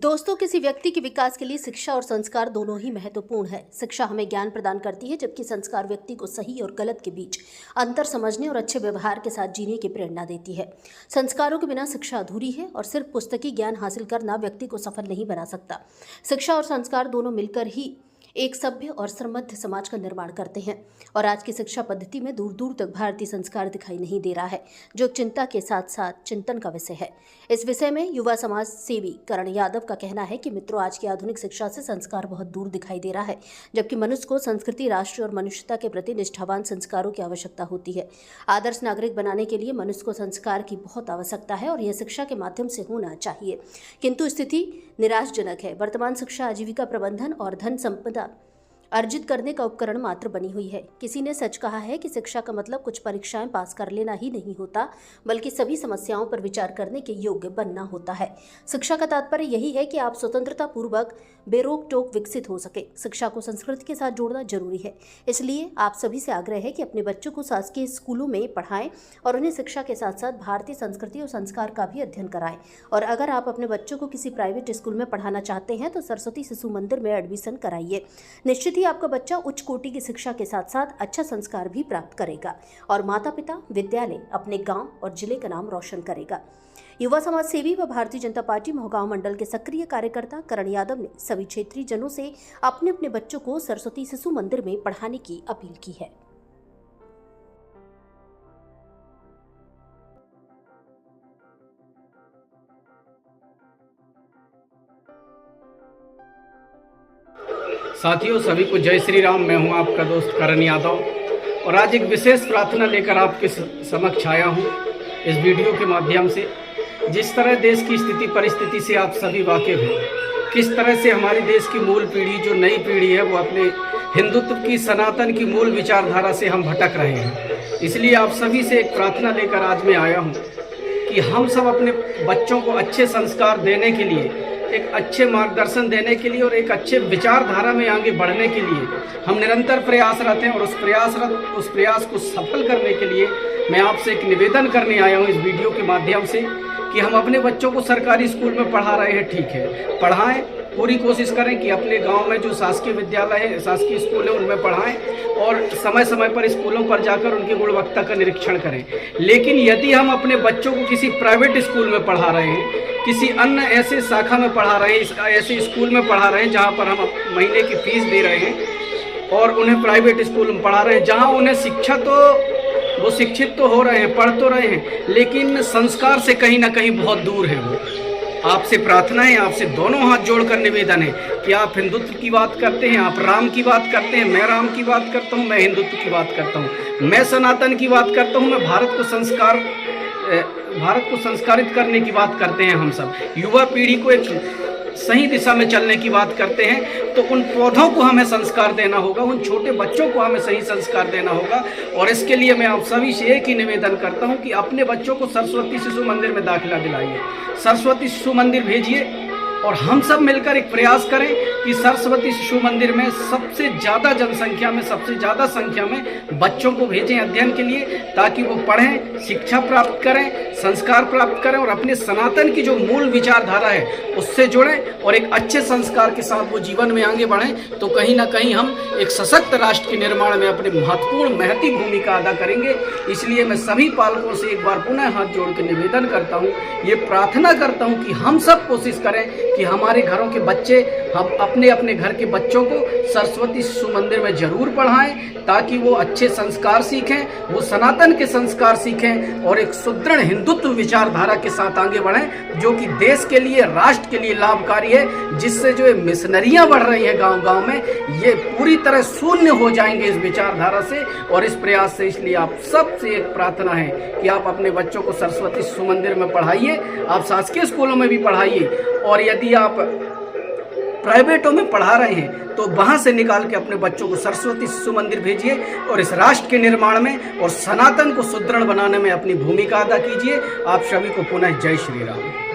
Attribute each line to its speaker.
Speaker 1: दोस्तों, किसी व्यक्ति के विकास के लिए शिक्षा और संस्कार दोनों ही महत्वपूर्ण है। शिक्षा हमें ज्ञान प्रदान करती है, जबकि संस्कार व्यक्ति को सही और गलत के बीच अंतर समझने और अच्छे व्यवहार के साथ जीने की प्रेरणा देती है। संस्कारों के बिना शिक्षा अधूरी है और सिर्फ पुस्तकी ज्ञान हासिल करना व्यक्ति को सफल नहीं बना सकता। शिक्षा और संस्कार दोनों मिलकर ही एक सभ्य और समृद्ध समाज का निर्माण करते हैं। और आज की शिक्षा पद्धति में दूर दूर तक भारतीय संस्कार दिखाई नहीं दे रहा है, जो चिंता के साथ साथ चिंतन का विषय है। इस विषय में युवा समाज सेवी करण यादव का कहना है कि मित्रों, आज की आधुनिक शिक्षा से संस्कार बहुत दूर दिखाई दे रहा है, जबकि मनुष्य को संस्कृति, राष्ट्र और मनुष्यता के प्रति निष्ठावान संस्कारों की आवश्यकता होती है। आदर्श नागरिक बनाने के लिए मनुष्य को संस्कार की बहुत आवश्यकता है और यह शिक्षा के माध्यम से होना चाहिए, किंतु स्थिति निराशजनक है। वर्तमान शिक्षा आजीविका प्रबंधन और धन संपदा अर्जित करने का उपकरण मात्र बनी हुई है। किसी ने सच कहा है कि शिक्षा का मतलब कुछ परीक्षाएं पास कर लेना ही नहीं होता, बल्कि सभी समस्याओं पर विचार करने के योग्य बनना होता है। शिक्षा का तात्पर्य यही है कि आप स्वतंत्रता पूर्वक बेरोक टोक विकसित हो सके। शिक्षा को संस्कृति के साथ जोड़ना जरूरी है, इसलिए आप सभी से आग्रह है कि अपने बच्चों को शासकीय स्कूलों में पढ़ाएं और उन्हें शिक्षा के साथ साथ भारतीय संस्कृति और संस्कार का भी अध्ययन कराएं। और अगर आप अपने बच्चों को किसी प्राइवेट स्कूल में पढ़ाना चाहते हैं तो सरस्वती शिशु मंदिर में एडमिशन कराइए। निश्चित ही आपका बच्चा उच्च कोटि की शिक्षा के साथ साथ अच्छा संस्कार भी प्राप्त करेगा और माता पिता, विद्यालय, अपने गांव और जिले का नाम रोशन करेगा। युवा समाज सेवी व भारतीय जनता पार्टी मोहगांव मंडल के सक्रिय कार्यकर्ता करण यादव ने सभी क्षेत्रीय जनों से अपने अपने बच्चों को सरस्वती शिशु मंदिर में पढ़ाने की अपील की है।
Speaker 2: साथियों, सभी को जय श्री राम। मैं हूं आपका दोस्त करण यादव और आज एक विशेष प्रार्थना लेकर आपके समक्ष आया हूं इस वीडियो के माध्यम से। जिस तरह देश की स्थिति परिस्थिति से आप सभी वाकिफ हैं, किस तरह से हमारे देश की मूल पीढ़ी, जो नई पीढ़ी है, वो अपने हिंदुत्व की, सनातन की मूल विचारधारा से हम भटक रहे हैं। इसलिए आप सभी से एक प्रार्थना लेकर आज मैं आया हूँ कि हम सब अपने बच्चों को अच्छे संस्कार देने के लिए, एक अच्छे मार्गदर्शन देने के लिए और एक अच्छे विचारधारा में आगे बढ़ने के लिए हम निरंतर प्रयासरत हैं। और उस प्रयास को सफल करने के लिए मैं आपसे एक निवेदन करने आया हूं इस वीडियो के माध्यम से कि हम अपने बच्चों को सरकारी स्कूल में पढ़ा रहे हैं, ठीक है, पढ़ाएं। पूरी कोशिश करें कि अपने गांव में जो शासकीय विद्यालय है, शासकीय स्कूल है, उनमें पढ़ाएं और समय समय पर स्कूलों पर जाकर उनकी गुणवत्ता का निरीक्षण करें। लेकिन यदि हम अपने बच्चों को किसी प्राइवेट स्कूल में पढ़ा रहे हैं, किसी अन्य ऐसे शाखा में पढ़ा रहे हैं, ऐसे स्कूल में पढ़ा रहे हैं जहां पर हम महीने की फीस दे रहे हैं और उन्हें प्राइवेट स्कूल में पढ़ा रहे हैं, जहां उन्हें शिक्षा वो शिक्षित तो हो रहे हैं, पढ़ तो रहे हैं, लेकिन संस्कार से कहीं ना कहीं बहुत दूर है वो। आपसे प्रार्थना है, आपसे दोनों हाथ जोड़कर निवेदन है कि आप हिंदुत्व की बात करते हैं, आप राम की बात करते हैं, मैं राम की बात करता हूं, मैं हिंदुत्व की बात करता हूं, मैं सनातन की बात करता हूं, मैं भारत को संस्कारित करने की बात करते हैं। हम सब युवा पीढ़ी को एक सही दिशा में चलने की बात करते हैं, तो उन पौधों को हमें संस्कार देना होगा, उन छोटे बच्चों को हमें सही संस्कार देना होगा। और इसके लिए मैं आप सभी से एक ही निवेदन करता हूं कि अपने बच्चों को सरस्वती शिशु मंदिर में दाखिला दिलाइए, सरस्वती शिशु मंदिर भेजिए और हम सब मिलकर एक प्रयास करें कि सरस्वती शिशु मंदिर में सबसे ज़्यादा जनसंख्या में, सबसे ज़्यादा संख्या में बच्चों को भेजें अध्ययन के लिए, ताकि वो पढ़ें, शिक्षा प्राप्त करें, संस्कार प्राप्त करें और अपने सनातन की जो मूल विचारधारा है उससे जुड़ें और एक अच्छे संस्कार के साथ वो जीवन में आगे बढ़ें। तो कहीं ना कहीं हम एक सशक्त राष्ट्र के निर्माण में अपनी महती भूमिका अदा करेंगे। इसलिए मैं सभी पालकों से एक बार पुनः हाथ जोड़ कर निवेदन करता हूँ, ये प्रार्थना करता हूँ कि हम सब कोशिश करें कि हमारे घरों के बच्चे, हम अपने अपने घर के बच्चों को सरस्वती शिशु मंदिर में जरूर पढ़ाएं, ताकि वो अच्छे संस्कार सीखें, वो सनातन के संस्कार सीखें और एक सुदृढ़ हिंदुत्व विचारधारा के साथ आगे बढ़ें, जो कि देश के लिए, राष्ट्र के लिए लाभकारी है। जिससे जो मिशनरियां बढ़ रही हैं गांव-गांव में, ये पूरी तरह शून्य हो जाएंगे इस विचारधारा से और इस प्रयास से। इसलिए आप सबसे एक प्रार्थना है कि आप अपने बच्चों को सरस्वती शिशु मंदिर में पढ़ाइए, आप शासकीय स्कूलों में भी पढ़ाइए और यदि आप प्राइवेटों में पढ़ा रहे हैं तो वहां से निकाल के अपने बच्चों को सरस्वती शिशु मंदिर भेजिए और इस राष्ट्र के निर्माण में और सनातन को सुदृढ़ बनाने में अपनी भूमिका अदा कीजिए। आप सभी को पुनः जय श्री राम।